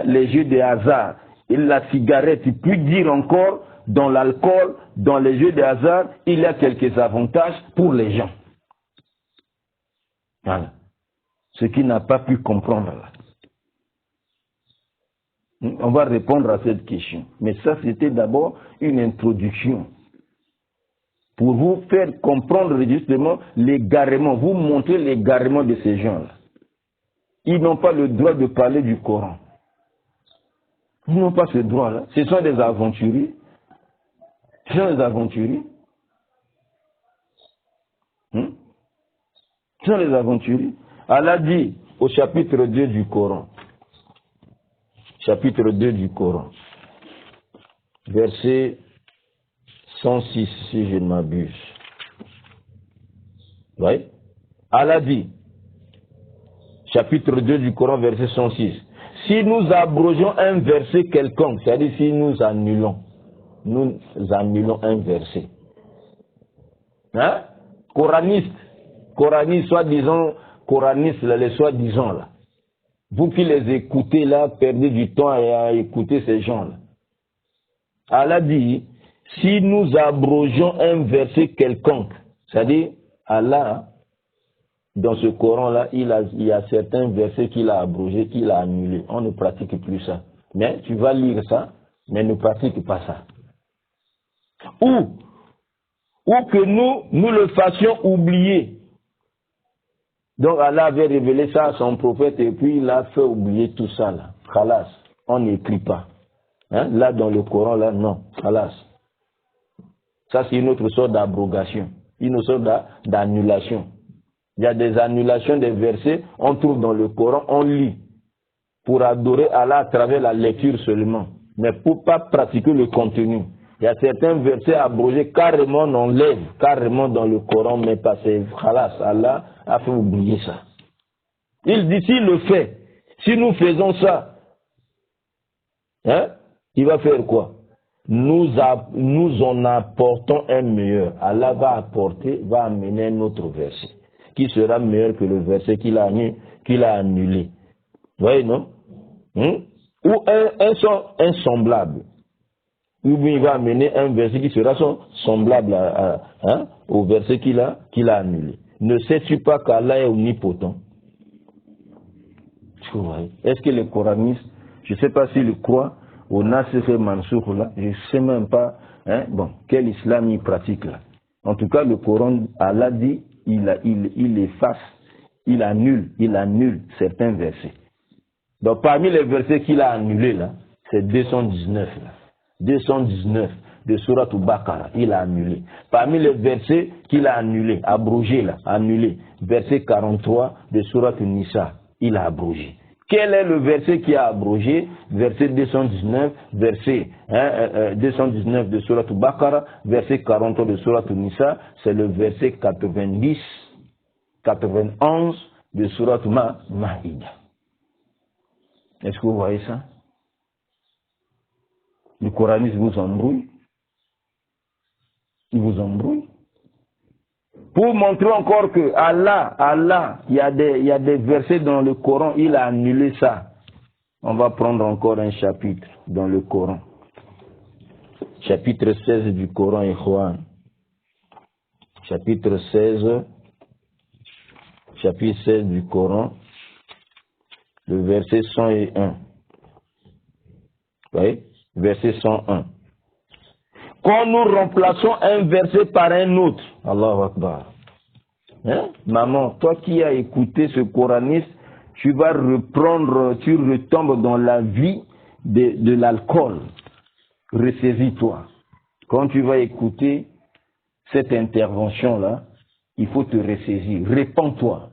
les jeux de hasard et la cigarette? Il peut dire encore, dans l'alcool, dans les jeux de hasard, il y a quelques avantages pour les gens. Voilà. Ce qu'il n'a pas pu comprendre là. On va répondre à cette question. Mais ça, c'était d'abord une introduction. Pour vous faire comprendre justement l'égarement, vous montrer l'égarement de ces gens-là. Ils n'ont pas le droit de parler du Coran. Ils n'ont pas ce droit-là. Ce sont des aventuriers. Ce sont des aventuriers. Ce sont des aventuriers. Allah dit au chapitre 2 du Coran. Chapitre 2 du Coran. Verset 106, si je ne m'abuse. Oui. Allah dit, chapitre 2 du Coran, verset 106. Si nous abrogeons un verset quelconque, c'est-à-dire si nous annulons un verset. Coraniste, soi-disant coranistes, là, les soi-disant, là. Vous qui les écoutez là, perdez du temps à écouter ces gens-là. Allah dit, si nous abrogeons un verset quelconque, c'est-à-dire Allah, dans ce Coran-là, il y a certains versets qu'il a abrogés, qu'il a annulés. On ne pratique plus ça. Mais tu vas lire ça, mais ne pratique pas ça. Ou que nous le fassions oublier. Donc Allah avait révélé ça à son prophète et puis il a fait oublier tout ça là. Khalas, on n'écrit pas. Hein? Là dans le Coran, là, non. Khalas. Ça c'est une autre sorte d'abrogation, une autre sorte d'annulation. Il y a des annulations des versets, on trouve dans le Coran, on lit pour adorer Allah à travers la lecture seulement, mais pour pas pratiquer le contenu. Il y a certains versets abrogés, carrément on enlève, carrément dans le Coran, mais pas c'est khalas, Allah a fait oublier ça. Il dit s'il le fait, si nous faisons ça, hein, il va faire quoi? Nous en apportons un meilleur. Allah va amener un autre verset qui sera meilleur que le verset qu'il a annulé. Vous voyez, non? Ou un semblable. Ou bien il va amener un verset qui sera semblable au verset qu'il a annulé. Ne sais-tu pas qu'Allah est omnipotent? Est-ce que les coranistes, je ne sais pas s'ils croient au Nasr Mansour là, je ne sais même pas quel islam ils pratiquent là. En tout cas, le Coran, Allah dit, il efface, il annule certains versets. Donc parmi les versets qu'il a annulés là, c'est 219 là. 219 de Surat Al-Baqarah, il a annulé. Parmi les versets qu'il a annulés, abrogés là, annulés, verset 43 de Surat Al-Nisa, il a abrogé. Quel est le verset qui a abrogé? Verset 219, verset 219 de Surat Al-Baqarah, verset 43 de Surat Al-Nisa, c'est le verset 91 de Surat Al-Ma'idah. Est-ce que vous voyez ça? Le coranisme vous embrouille. Il vous embrouille. Pour montrer encore que Allah, il y a des versets dans le Coran, il a annulé ça. On va prendre encore un chapitre dans le Coran. Chapitre 16 du Coran, Ikhwan. Chapitre 16 du Coran, le verset 101. Vous voyez? Verset 101. Quand nous remplaçons un verset par un autre, Allahu Akbar. Hein? Maman, toi qui as écouté ce coraniste, tu vas reprendre, tu retombes dans la vie de l'alcool. Ressaisis-toi. Quand tu vas écouter cette intervention-là, il faut te ressaisir. Répands-toi.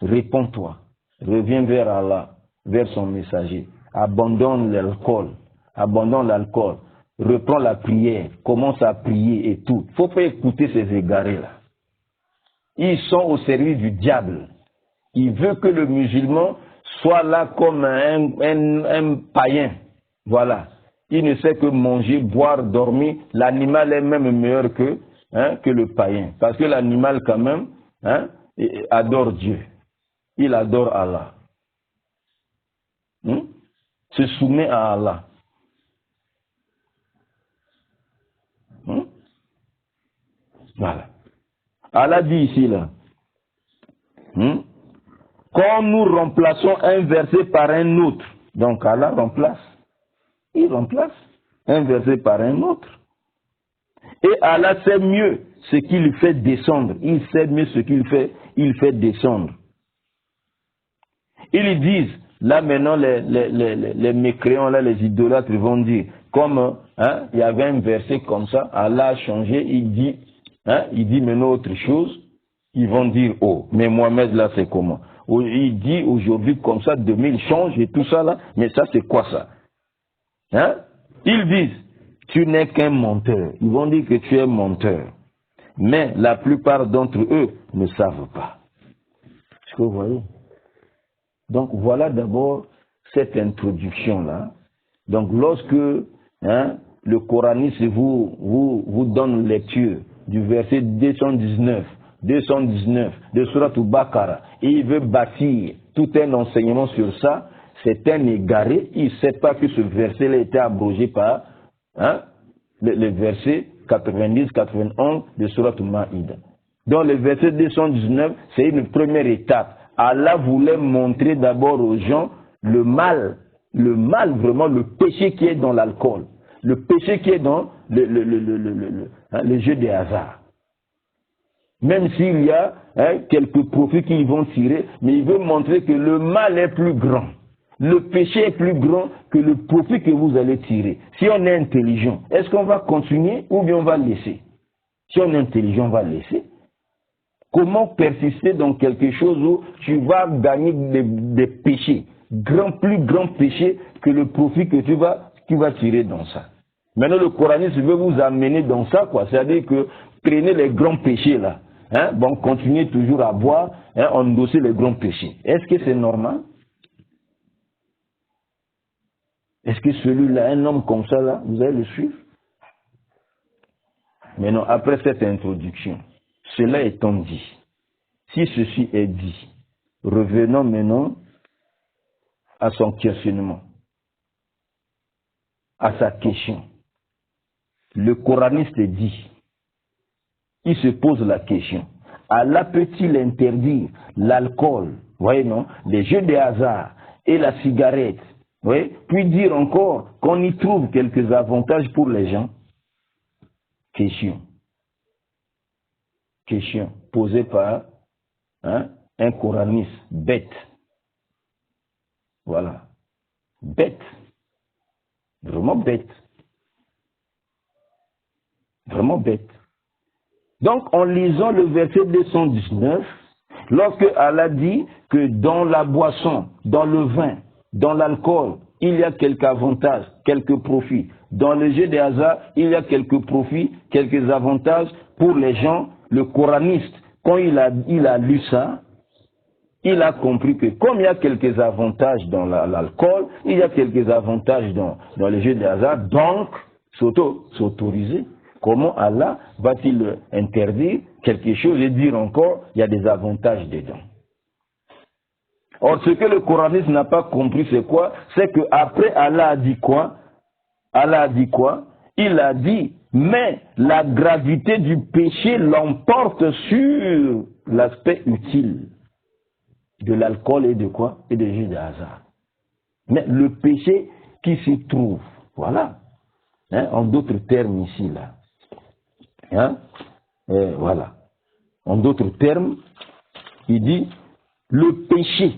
Répands-toi. Reviens vers Allah, vers son messager. Abandonne l'alcool. Abandonne l'alcool. Reprends la prière. Commence à prier et tout. Il ne faut pas écouter ces égarés-là. Ils sont au service du diable. Il veut que le musulman soit là comme un païen. Voilà. Il ne sait que manger, boire, dormir. L'animal est même meilleur que le païen. Parce que l'animal quand même adore Dieu. Il adore Allah. Se soumet à Allah. Voilà. Allah dit ici là. Quand nous remplaçons un verset par un autre, donc Allah remplace. Il remplace un verset par un autre. Et Allah sait mieux ce qu'il fait descendre. Il sait mieux ce qu'il fait. Il fait descendre. Ils disent, là maintenant les mécréants, là, les idolâtres vont dire, comme il y avait un verset comme ça, Allah a changé, il dit maintenant autre chose, ils vont dire, oh, mais Mohamed là c'est comment? Il dit aujourd'hui comme ça, demain il change et tout ça là, mais ça c'est quoi ça? Ils disent, tu n'es qu'un menteur. Ils vont dire que tu es menteur. Mais la plupart d'entre eux ne savent pas. Est-ce que vous voyez? Donc voilà d'abord cette introduction-là. Donc lorsque le coraniste vous donne lecture du verset 219 219 de Surat Al-Baqarah, et il veut bâtir tout un enseignement sur ça, c'est un égaré. Il ne sait pas que ce verset-là a été abrogé par le verset 90-91 de Surat Al-Ma'idah. Donc le verset 219, c'est une première étape. Allah voulait montrer d'abord aux gens le mal vraiment, le péché qui est dans l'alcool, le péché qui est dans le jeu des hasards. Même s'il y a quelques profits qu'ils vont tirer, mais il veut montrer que le mal est plus grand. Le péché est plus grand que le profit que vous allez tirer. Si on est intelligent, est-ce qu'on va continuer ou bien on va laisser? Si on est intelligent, on va laisser. Comment persister dans quelque chose où tu vas gagner des péchés, plus grands péchés que le profit que tu vas tirer dans ça? Maintenant, le coranisme veut vous amener dans ça, quoi. C'est-à-dire que prenez les grands péchés là. Bon, continuez toujours à boire, endosser les grands péchés. Est-ce que c'est normal? Est-ce que celui-là, un homme comme ça là, vous allez le suivre? Maintenant, après cette introduction, cela étant dit, si ceci est dit, revenons maintenant à son questionnement, à sa question. Le coraniste dit, il se pose la question, Allah peut-il interdire l'alcool, voyez non, les jeux de hasard et la cigarette, voyez, puis dire encore qu'on y trouve quelques avantages pour les gens? Question posée par un coraniste bête. Voilà. Bête. Vraiment bête. Vraiment bête. Donc, en lisant le verset 219, lorsque Allah dit que dans la boisson, dans le vin, dans l'alcool, il y a quelques avantages, quelques profits. Dans le jeu des hasards, il y a quelques profits, quelques avantages pour les gens. Le coraniste, quand il a lu ça, il a compris que comme il y a quelques avantages dans l'alcool, il y a quelques avantages dans le jeu des hasards, donc s'autoriser. Comment Allah va-t-il interdire quelque chose et dire encore il y a des avantages dedans? Or, ce que le coraniste n'a pas compris, c'est quoi? C'est qu'après Allah a dit quoi? Allah a dit quoi? Il a dit, mais la gravité du péché l'emporte sur l'aspect utile de l'alcool et de quoi? Et des jeux de hasard. Mais le péché qui s'y trouve, voilà. En d'autres termes ici, là. Voilà. En d'autres termes, il dit, le péché.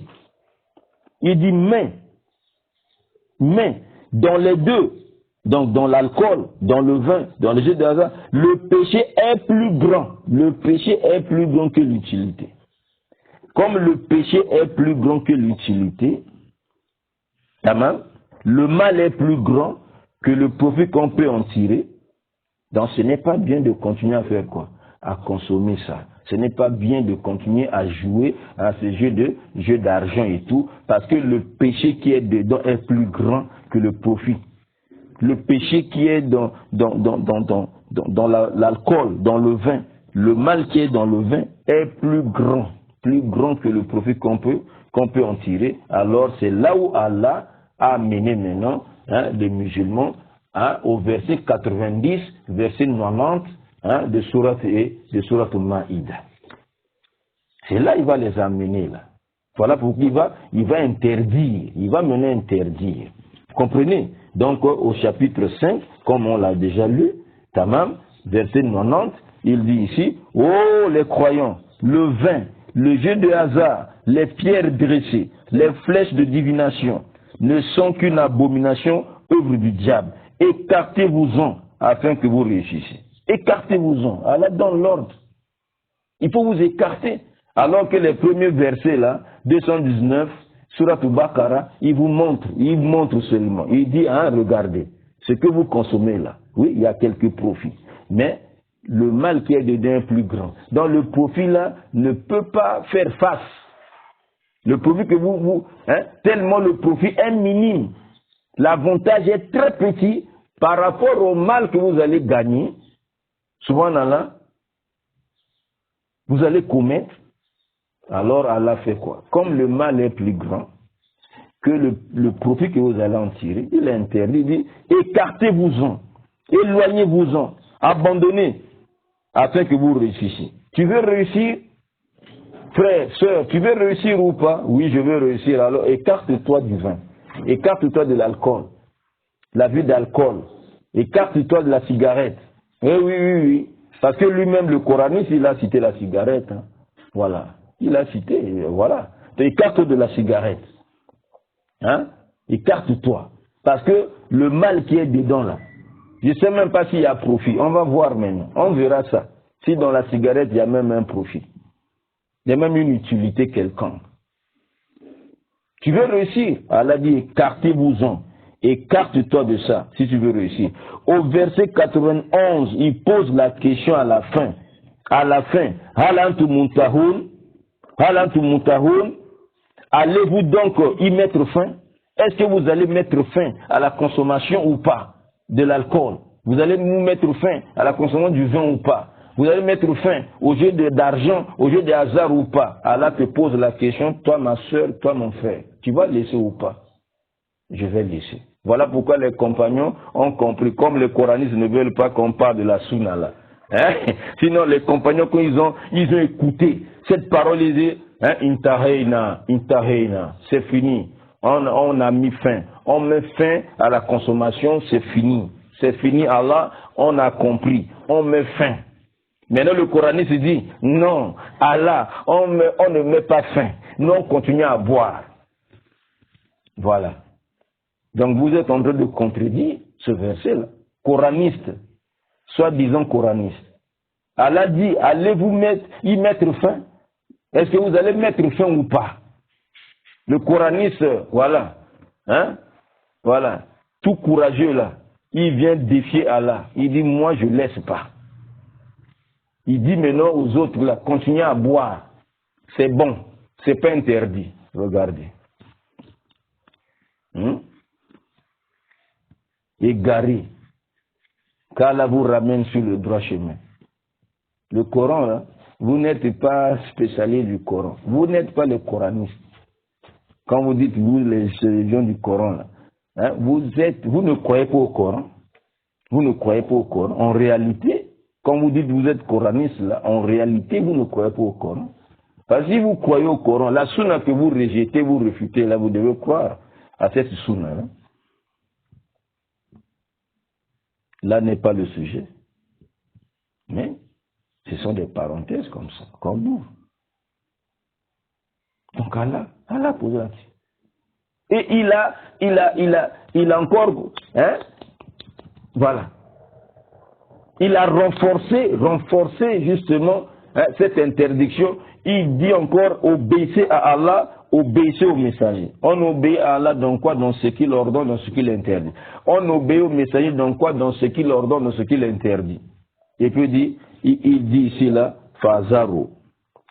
Il dit, mais, dans les deux, donc dans l'alcool, dans le vin, dans les jeux de hasard, le péché est plus grand. Le péché est plus grand que l'utilité. Comme le péché est plus grand que l'utilité, le mal est plus grand que le profit qu'on peut en tirer. Donc ce n'est pas bien de continuer à faire quoi? À consommer ça. Ce n'est pas bien de continuer à jouer à ce jeu d'argent et tout, parce que le péché qui est dedans est plus grand que le profit. Le péché qui est dans l'alcool, dans le vin, le mal qui est dans le vin est plus grand que le profit qu'on peut en tirer. Alors c'est là où Allah a amené maintenant les musulmans au verset 90, verset 90 de Surat Al-Ma'idah. C'est là il va les amener là. Voilà pourquoi il va interdire, il va mener interdire. Vous comprenez? Donc au chapitre 5, comme on l'a déjà lu, tamam, verset 90, il dit ici, oh les croyants, le vin, le jeu de hasard, les pierres dressées, les flèches de divination ne sont qu'une abomination, œuvre du diable. Écartez-vous-en afin que vous réussissiez. Écartez-vous-en. Allah donne l'ordre. Il faut vous écarter. Alors que les premiers versets là, 219, Surat Al-Baqarah, il montre seulement. Il dit, regardez, ce que vous consommez là, oui, il y a quelques profits. Mais le mal qui est dedans est plus grand. Donc le profit là ne peut pas faire face. Le profit que tellement le profit est minime. L'avantage est très petit par rapport au mal que vous allez gagner. Subhanallah. vous allez commettre, alors Allah fait quoi? Comme le mal est plus grand que le profit que vous allez en tirer, il est interdit, il dit écartez-vous-en, éloignez-vous-en, abandonnez, afin que vous réussissiez. Tu veux réussir, frère, soeur, tu veux réussir ou pas? Oui, je veux réussir, alors écarte-toi du vin, écarte-toi de l'alcool, la vie d'alcool, écarte-toi de la cigarette. Oui, parce que lui-même, le coraniste, il a cité la cigarette, hein. Voilà, il a cité, voilà, écarte-toi de la cigarette. Hein? Écarte-toi. Parce que le mal qui est dedans là, je ne sais même pas s'il y a profit. On va voir maintenant. On verra ça. Si dans la cigarette, il y a même un profit. Il y a même une utilité quelconque. Tu veux réussir? Allah dit écartez-vous-en. Écarte-toi de ça si tu veux réussir. Au verset 91, il pose la question à la fin. À la fin. Hal antum muntahun? Hal antum muntahun? Allez-vous donc y mettre fin? Est-ce que vous allez mettre fin à la consommation ou pas de l'alcool? Vous allez nous mettre fin à la consommation du vin ou pas? Vous allez mettre fin au jeu d'argent, au jeu de hasard ou pas? Allah te pose la question, toi ma soeur, toi mon frère, tu vas laisser ou pas? Je vais laisser. Voilà pourquoi les compagnons ont compris, comme les coranistes ne veulent pas qu'on parle de la sunna là. Hein? Sinon les compagnons, quand ils ont écouté cette parole, ils disent, hein, intahayna, c'est fini. On a mis fin. On met fin à la consommation, c'est fini. C'est fini, Allah, on a compris. On met fin. Maintenant, le coraniste dit, non, Allah, on ne met pas fin. Nous, on continue à boire. Voilà. Donc, vous êtes en train de contredire ce verset-là. Coraniste, soi-disant coraniste. Allah dit, allez-vous y mettre fin? Est-ce que vous allez mettre fin ou pas? Le coraniste, voilà, hein, voilà, tout courageux là, il vient défier Allah. Il dit, moi je laisse pas. Il dit maintenant aux autres là, continuez à boire. C'est bon, c'est pas interdit. Regardez. Égaré, qu'Allah vous ramène sur le droit chemin. Le Coran là, vous n'êtes pas spécialiste du Coran. Vous n'êtes pas le coraniste. Quand vous dites, vous, les gens du Coran, là, hein, vous ne croyez pas au Coran. Vous ne croyez pas au Coran. En réalité, quand vous dites vous êtes coraniste, là, en réalité, vous ne croyez pas au Coran. Parce que si vous croyez au Coran, la sunna que vous rejetez, vous réfutez, là, vous devez croire à cette sunna. Là, là n'est pas le sujet. Mais ce sont des parenthèses comme ça, comme nous. Donc Allah pose la question. Et il a encore, hein, voilà. Il a renforcé justement, hein, cette interdiction. Il dit encore, obéissez à Allah, obéissez au messager. On obéit à Allah dans quoi? Dans ce qu'il ordonne, dans ce qu'il interdit. On obéit au messager dans quoi? Dans ce qu'il ordonne, dans ce qu'il interdit. Et puis il dit ici là, fazaru.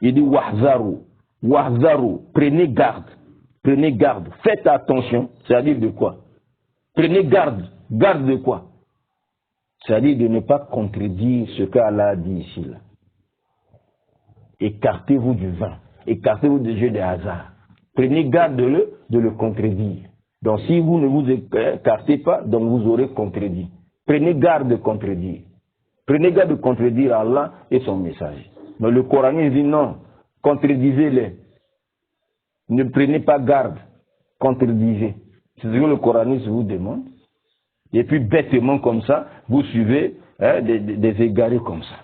Il dit wahzaru. Wahzaru, prenez garde, faites attention, c'est-à-dire de quoi? Prenez garde de quoi? C'est-à-dire de ne pas contredire ce qu'Allah a dit ici là. Écartez-vous du vin, écartez-vous des jeux de hasard. Prenez garde de le contredire. Donc si vous ne vous écartez pas, donc vous aurez contredit. Prenez garde de contredire. Prenez garde de contredire Allah et son message. Mais le Coran dit non. Contredisez-les. Ne prenez pas garde. Contredisez. C'est ce que le coraniste vous demande. Et puis bêtement comme ça, vous suivez, hein, des égarés comme ça.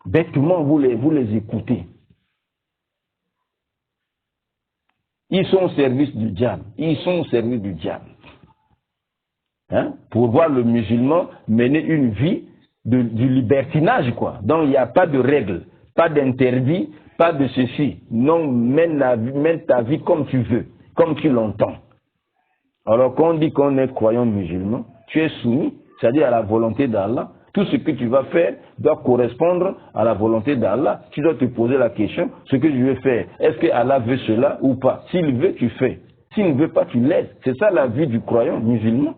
Bêtement, vous les écoutez. Ils sont au service du diable. Hein, pour voir le musulman mener une vie du libertinage, quoi. Donc il n'y a pas de règles. Pas d'interdit, pas de ceci. Non, mène ta vie comme tu veux, comme tu l'entends. Alors quand on dit qu'on est croyant musulman, tu es soumis, c'est-à-dire à la volonté d'Allah. Tout ce que tu vas faire doit correspondre à la volonté d'Allah. Tu dois te poser la question, ce que je vais faire, est-ce que Allah veut cela ou pas? S'il veut, tu fais. S'il ne veut pas, tu laisses. C'est ça la vie du croyant musulman.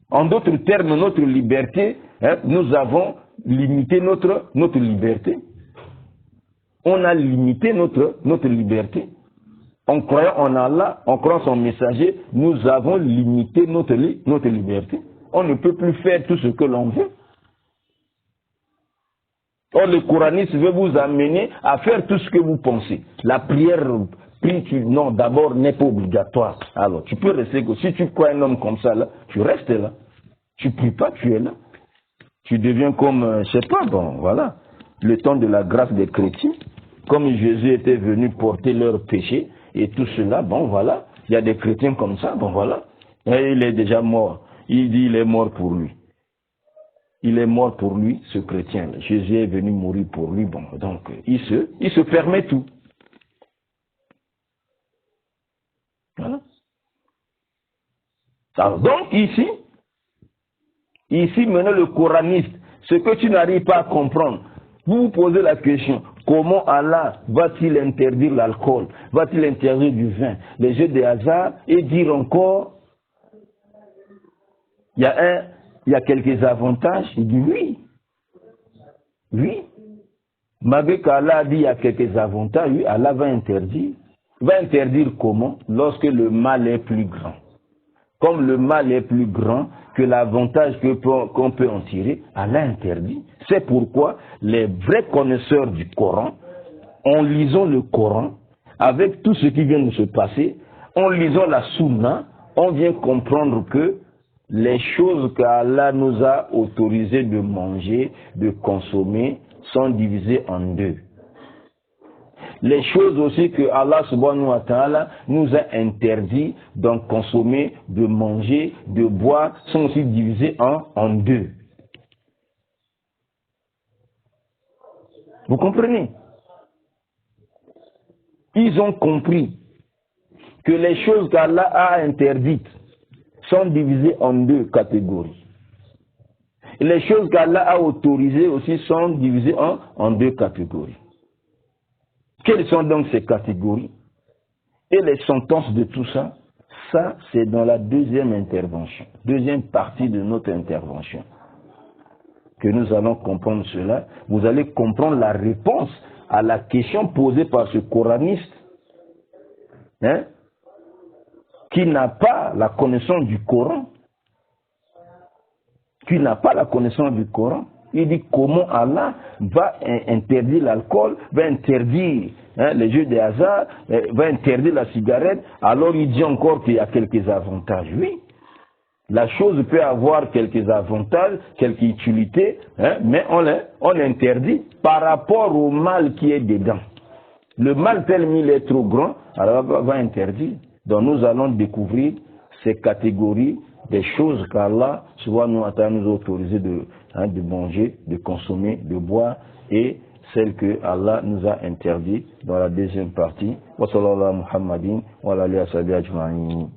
En d'autres termes, notre liberté, hein, nous avons limité notre liberté. On a limité notre liberté. En croyant en Allah, en croyant son messager, nous avons limité notre liberté. On ne peut plus faire tout ce que l'on veut. Or, le coraniste veut vous amener à faire tout ce que vous pensez. La prière, non, d'abord, n'est pas obligatoire. Alors, tu peux rester, si tu crois un homme comme ça, là, tu restes là. Tu pries pas, tu es là. Tu deviens comme, je sais pas, bon, voilà. Le temps de la grâce des chrétiens, comme Jésus était venu porter leurs péchés et tout cela, bon, voilà. Il y a des chrétiens comme ça, bon, voilà. Et il est déjà mort. Il dit, il est mort pour lui. Il est mort pour lui, ce chrétien. Jésus est venu mourir pour lui. Bon, donc, il se permet tout. Voilà. Alors, donc, ici, maintenant, le coraniste, ce que tu n'arrives pas à comprendre, vous vous posez la question, comment Allah va-t-il interdire l'alcool? Va-t-il interdire du vin, les jeux de hasard, et dire encore, il y a quelques avantages? Il dit oui. Oui. Malgré qu'Allah a dit il y a quelques avantages, oui, Allah va interdire. Va interdire comment? Lorsque le mal est plus grand. Comme le mal est plus grand que l'avantage qu'on peut en tirer, Allah interdit. C'est pourquoi les vrais connaisseurs du Coran, en lisant le Coran, avec tout ce qui vient de se passer, en lisant la Sunna, on vient comprendre que les choses qu'Allah nous a autorisé de manger, de consommer, sont divisées en deux. Les choses aussi que Allah subhanahu wa ta'ala nous a interdit d'en consommer, de manger, de boire, sont aussi divisées en deux. Vous comprenez? Ils ont compris que les choses qu'Allah a interdites sont divisées en deux catégories. Et les choses qu'Allah a autorisées aussi sont divisées en deux catégories. Quelles sont donc ces catégories? Et les sentences de tout ça, ça c'est dans la deuxième intervention, deuxième partie de notre intervention, que nous allons comprendre cela. Vous allez comprendre la réponse à la question posée par ce coraniste, hein, qui n'a pas la connaissance du Coran, Il dit comment Allah va interdire l'alcool, va interdire les jeux de hasard, va interdire la cigarette. Alors il dit encore qu'il y a quelques avantages. Oui, la chose peut avoir quelques avantages, quelques utilités, mais on l'interdit par rapport au mal qui est dedans. Le mal tellement il est trop grand, alors on va interdire. Donc nous allons découvrir ces catégories des choses qu'Allah subhanahu wa ta'ala nous a autorisé de manger, de consommer, de boire, et celles que Allah nous a interdit dans la deuxième partie. Wa sallallahu Muhammadin wa alihi wa sahbihi ajma'in.